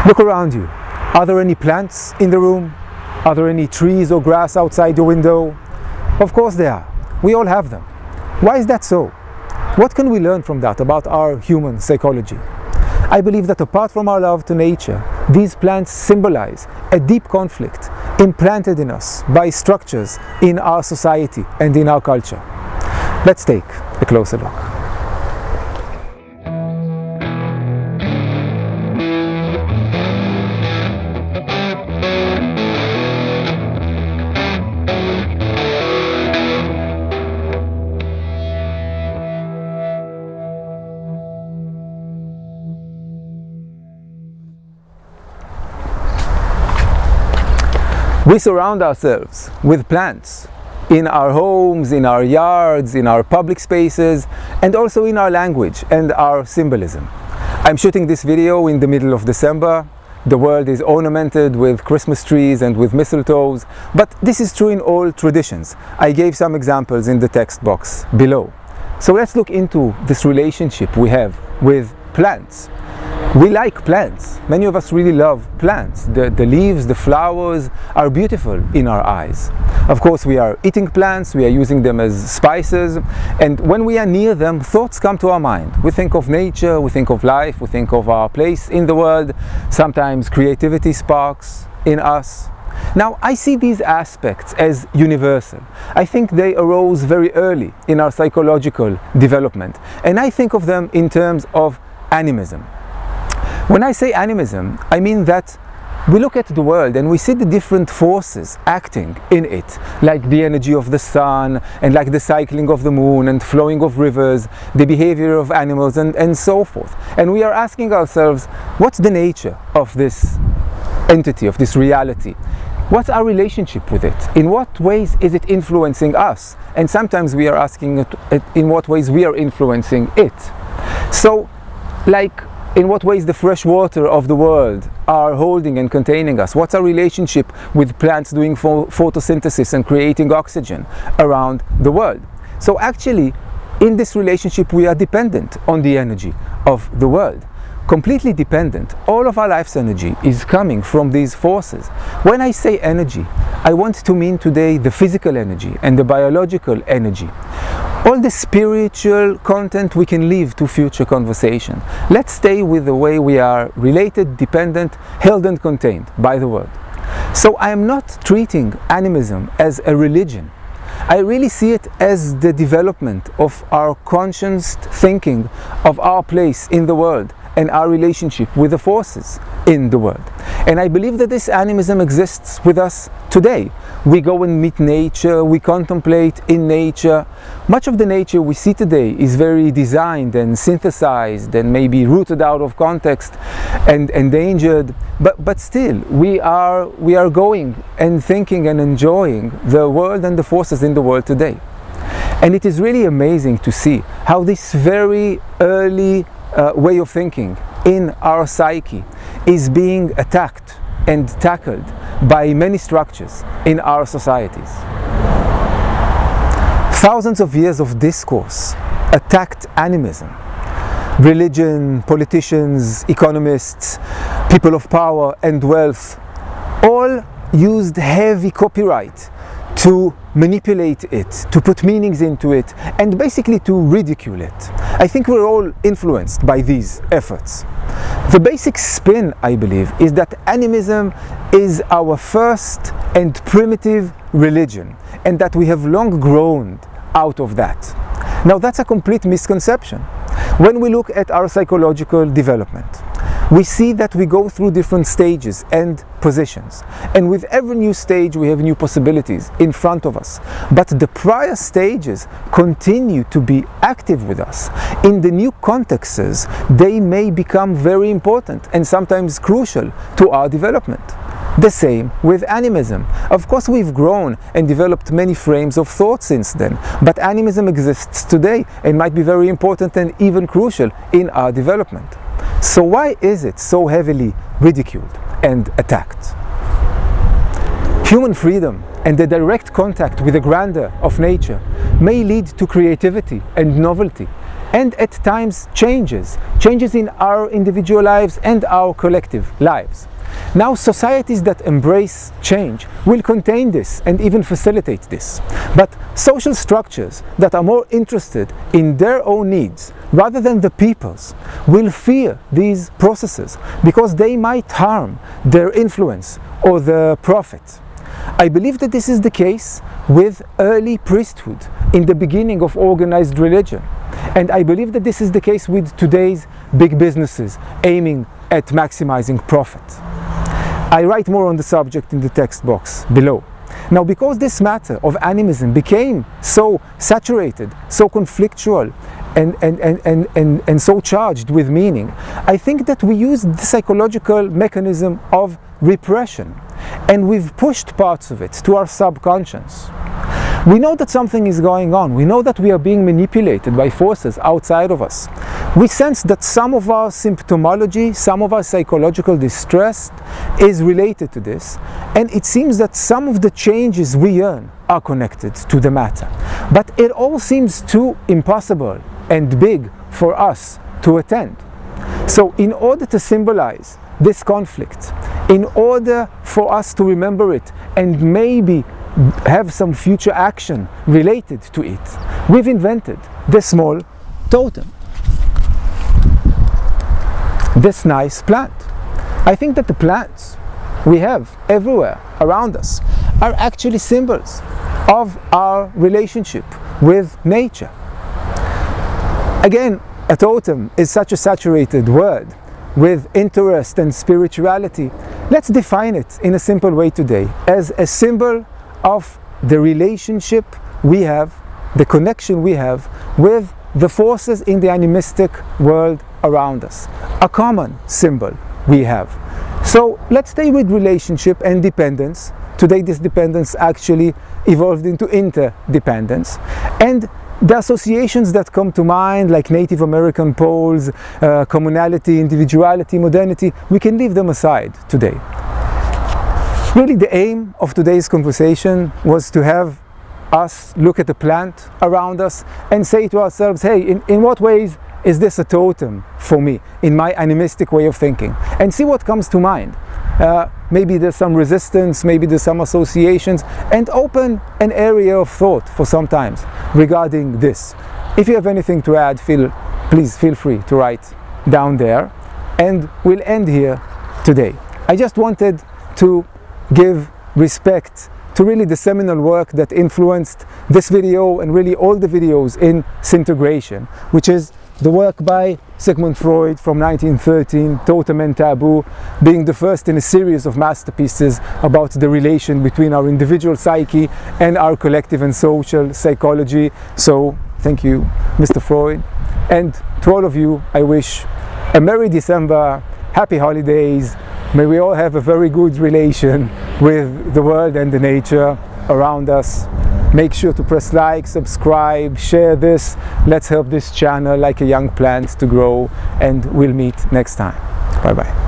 Look around you. Are there any plants in the room? Are there any trees or grass outside your window? Of course there are. We all have them. Why is that so? What can we learn from that about our human psychology? I believe that apart from our love to nature, these plants symbolize a deep conflict implanted in us by structures in our society and in our culture. Let's take a closer look. We surround ourselves with plants in our homes, in our yards, in our public spaces, and also in our language and our symbolism. I'm shooting this video in the middle of December. The world is ornamented with Christmas trees and with mistletoes, but this is true in all traditions. I gave some examples in the text box below. So let's look into this relationship we have with plants. We like plants. Many of us really love plants. The leaves, the flowers are beautiful in our eyes. Of course, we are eating plants, we are using them as spices, and when we are near them, thoughts come to our mind. We think of nature, we think of life, we think of our place in the world. Sometimes creativity sparks in us. Now, I see these aspects as universal. I think they arose very early in our psychological development, and I think of them in terms of animism. When I say animism, I mean that we look at the world and we see the different forces acting in it, like the energy of the sun, and like the cycling of the moon and flowing of rivers, the behavior of animals, and so forth. And we are asking ourselves, what's the nature of this entity, of this reality? What's our relationship with it? In what ways is it influencing us? And sometimes we are asking in what ways we are influencing it. So, in what ways the fresh water of the world are holding and containing us? What's our relationship with plants doing photosynthesis and creating oxygen around the world? So actually, in this relationship, we are dependent on the energy of the world. Completely dependent. All of our life's energy is coming from these forces. When I say energy, I want to mean today the physical energy and the biological energy. All the spiritual content we can leave to future conversation. Let's stay with the way we are related, dependent, held and contained by the world. So I am not treating animism as a religion. I really see it as the development of our conscious thinking of our place in the world and our relationship with the forces in the world. And I believe that this animism exists with us today. We go and meet nature, we contemplate in nature. Much of the nature we see today is very designed and synthesized and maybe rooted out of context and endangered, but still we are going and thinking and enjoying the world and the forces in the world today. And it is really amazing to see how this very early way of thinking in our psyche is being attacked and tackled by many structures in our societies. Thousands of years of discourse attacked animism. Religion, politicians, economists, people of power and wealth all used heavy copyright to manipulate it, to put meanings into it, and basically to ridicule it. I think we're all influenced by these efforts. The basic spin, I believe, is that animism is our first and primitive religion, and that we have long grown out of that. Now, that's a complete misconception. When we look at our psychological development, we see that we go through different stages and positions. And with every new stage, we have new possibilities in front of us. But the prior stages continue to be active with us. In the new contexts, they may become very important and sometimes crucial to our development. The same with animism. Of course, we've grown and developed many frames of thought since then, but animism exists today and might be very important and even crucial in our development. So why is it so heavily ridiculed and attacked? Human freedom and the direct contact with the grandeur of nature may lead to creativity and novelty and at times changes in our individual lives and our collective lives. Now, societies that embrace change will contain this and even facilitate this. But social structures that are more interested in their own needs rather than the people's will fear these processes because they might harm their influence or the profit. I believe that this is the case with early priesthood in the beginning of organized religion. And I believe that this is the case with today's big businesses aiming at maximizing profit. I write more on the subject in the text box below. Now, because this matter of animism became so saturated, so conflictual, and so charged with meaning, I think that we use the psychological mechanism of repression, and we've pushed parts of it to our subconscious. We know that something is going on. We know that we are being manipulated by forces outside of us. We sense that some of our symptomology, some of our psychological distress is related to this, and it seems that some of the changes we yearn are connected to the matter. But it all seems too impossible and big for us to attend. So in order to symbolize this conflict, in order for us to remember it and maybe have some future action related to it, we've invented the small totem. This nice plant. I think that the plants we have everywhere around us are actually symbols of our relationship with nature. Again, a totem is such a saturated word with interest and spirituality. Let's define it in a simple way today as a symbol of the relationship we have, the connection we have with the forces in the animistic world around us. A common symbol we have. So let's stay with relationship and dependence. Today this dependence actually evolved into interdependence. And the associations that come to mind, like Native American poles, communality, individuality, modernity, we can leave them aside today. Really, the aim of today's conversation was to have us look at the plant around us and say to ourselves, hey, in what ways is this a totem for me in my animistic way of thinking? And see what comes to mind. Maybe there's some resistance, maybe there's some associations, and open an area of thought for some times regarding this. If you have anything to add, please feel free to write down there, and we'll end here today. I just wanted to give respect to really the seminal work that influenced this video and really all the videos in Syntegration, which is the work by Sigmund Freud from 1913, Totem and Taboo, being the first in a series of masterpieces about the relation between our individual psyche and our collective and social psychology. So thank you, Mr. Freud. And to all of you, I wish a Merry December, Happy Holidays. May we all have a very good relation with the world and the nature around us. Make sure to press like, subscribe, share this. Let's help this channel like a young plant to grow, and we'll meet next time. Bye bye.